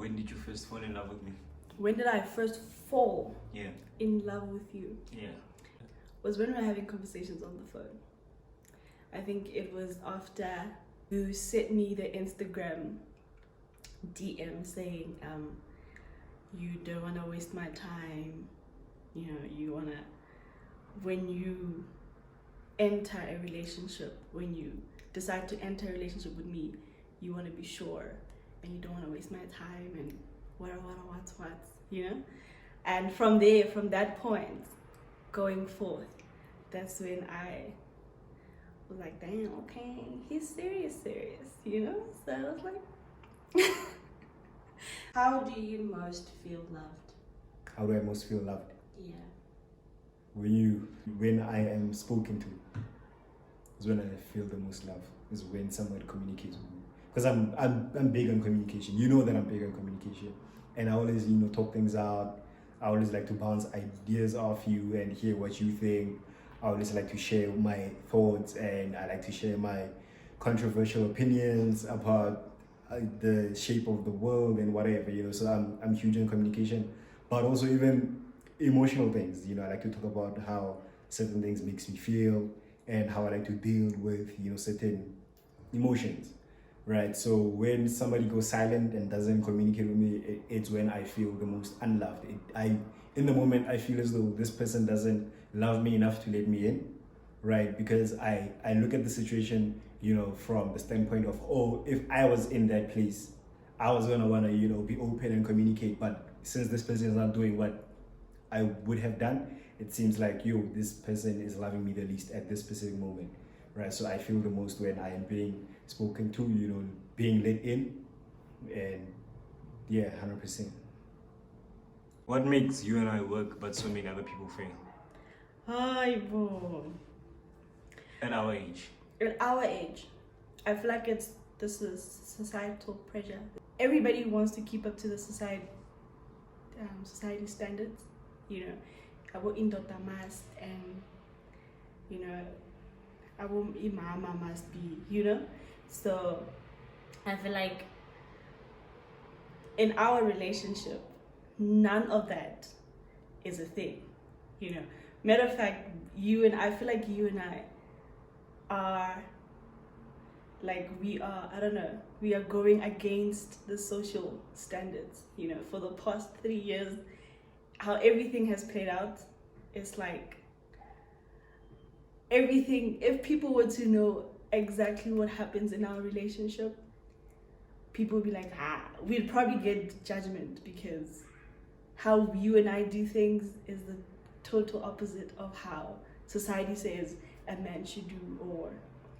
when did you first fall in love with me? When did I first fall Yeah. in love with you? Yeah. Was when we were having conversations on the phone. I think it was after you sent me the Instagram DM saying, you don't want to waste my time. You know, you want to, when you enter a relationship, when you decide to enter a relationship with me, you want to be sure and you don't want to waste my time and what, you know? And from there, from that point, going forth, that's when I was like, damn, okay, he's serious, you know? So I was like, how do you most feel loved? How do I most feel loved? Yeah. When I am spoken to, is when I feel the most love. Is when somebody communicates with me. Because I'm big on communication. You know that I'm big on communication, and I always talk things out. I always like to bounce ideas off you and hear what you think. I always like to share my thoughts, and I like to share my controversial opinions about the shape of the world and whatever, So I'm huge in communication, but also even emotional things. I like to talk about how certain things makes me feel and how I like to deal with certain emotions, right? So when somebody goes silent and doesn't communicate with me, it's when I feel the most unloved. In the moment, I feel as though this person doesn't love me enough to let me in, right? Because I look at the situation, from the standpoint of, oh, if I was in that place, I was gonna wanna, be open and communicate. But since this person is not doing what I would have done, it seems like, this person is loving me the least at this specific moment, right? So I feel the most when I am being spoken to, being let in, and yeah, 100%. What makes you and I work but so many other people fail? Hi, bro. At our age. At our age, I feel like this is societal pressure. Everybody wants to keep up to the society standards, Our indoda must, and our imama must be, So I feel like in our relationship, none of that is a thing, Matter of fact, I feel like you and I are like, we are going against the social standards, for the past 3 years, how everything has played out. It's like everything, if people were to know exactly what happens in our relationship, people would be like, we'd probably get judgment, because how you and I do things is the total opposite of how society says a man should do or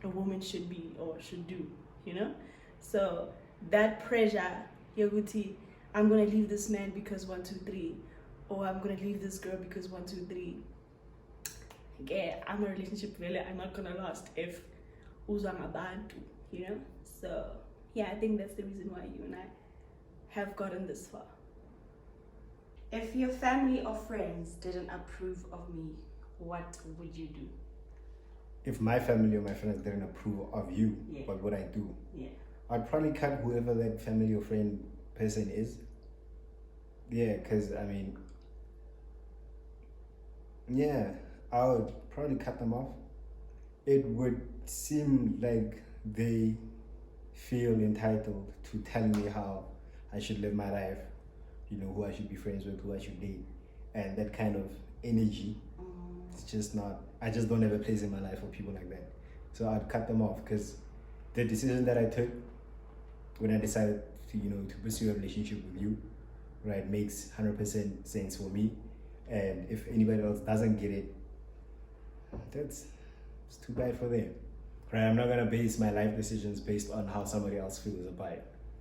a woman should be or should do, So that pressure, Yoguti, I'm going to leave this man because 1, 2, 3, or I'm going to leave this girl because 1, 2, 3. Yeah, I'm a relationship really, I'm not going to last if uzang abantu, So yeah, I think that's the reason why you and I have gotten this far. If your family or friends didn't approve of me, what would you do? If my family or my friends didn't approve of you, Yeah. What would I do? Yeah. I'd probably cut whoever that family or friend person is. Yeah, because I would probably cut them off. It would seem like they feel entitled to tell me how I should live my life, who I should be friends with, who I should date. And that kind of energy, it's just not, I just don't have a place in my life for people like that. So I'd cut them off, because the decision that I took when I decided to pursue a relationship with you, right, makes 100% sense for me. And if anybody else doesn't get it, it's too bad for them, right? I'm not gonna base my life decisions based on how somebody else feels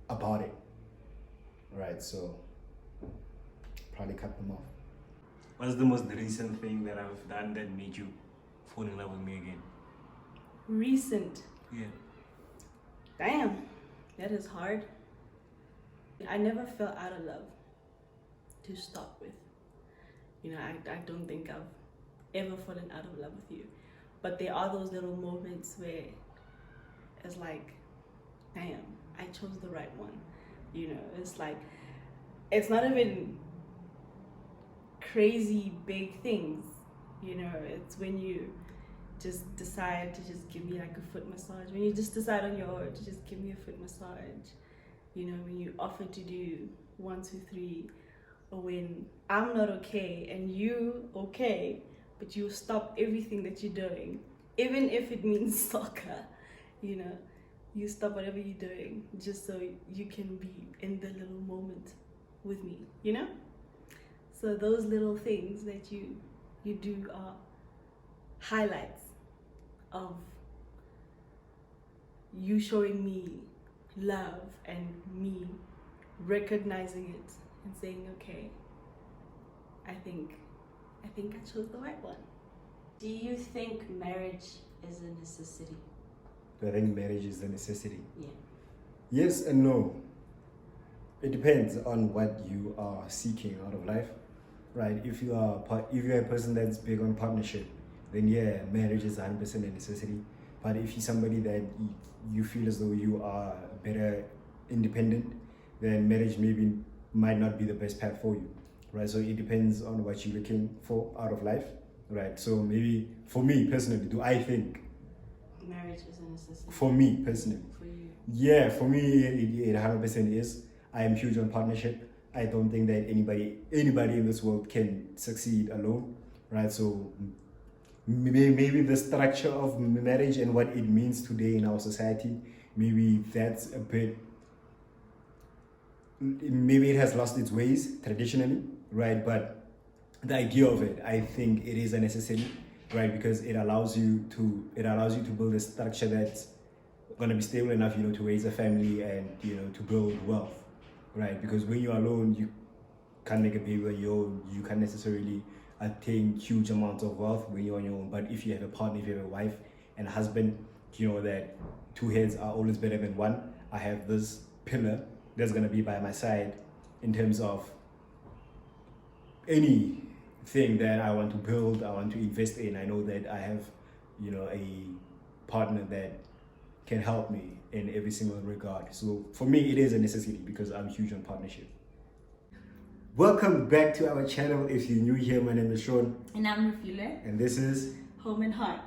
about it, right? So probably cut them off. What's the most recent thing that I've done that made you fall in love with me again? Recent? Yeah. Damn, that is hard. I never fell out of love to start with. I don't think I've ever fallen out of love with you. But there are those little moments where it's like, damn, I chose the right one. It's like it's not even crazy big things, you know. It's when you just decide to just give me like a foot massage, when you just decide on your own to just give me a foot massage, you know, when you offer to do 1, 2, 3, or when I'm not okay and you okay, but you stop everything that you're doing, even if it means soccer, you know, you stop whatever you're doing just so you can be in the little moment with me, you know. So those little things that you do are highlights of you showing me love and me recognizing it and saying, okay, I think I chose the right one. Do you think marriage is a necessity? Do I think marriage is a necessity? Yeah. Yes and no. It depends on what you are seeking out of life, right? If you're a person that's big on partnership, then yeah, marriage is 100% a necessity. But if you're somebody that you feel as though you are better independent, then marriage might not be the best path for you, right? So it depends on what you're looking for out of life, right? So maybe for me personally, do I think Marriage is a necessity. for me personally? For you. Yeah, for me it 100% is. I am huge on partnership. I don't think that anybody in this world can succeed alone, right? So maybe the structure of marriage and what it means today in our society, maybe that's a bit, maybe it has lost its ways traditionally, right? But the idea of it, I think it is a necessity, right? Because it allows you to build a structure that's gonna be stable enough, you know, to raise a family and, you know, to build wealth, right? Because when you're alone, you can't make a baby on your own. You can't necessarily attain huge amounts of wealth when you're on your own. But if you have a partner, if you have a wife and a husband, you know that 2 heads are always better than one. I have this pillar that's gonna be by my side in terms of anything that I want to build, I want to invest in. I know that I have, you know, a partner that can help me in every single regard. So for me, it is a necessity because I'm huge on partnership. Welcome back to our channel. If you're new here, my name is Sean. And I'm Rafile. And this is Home and Heart.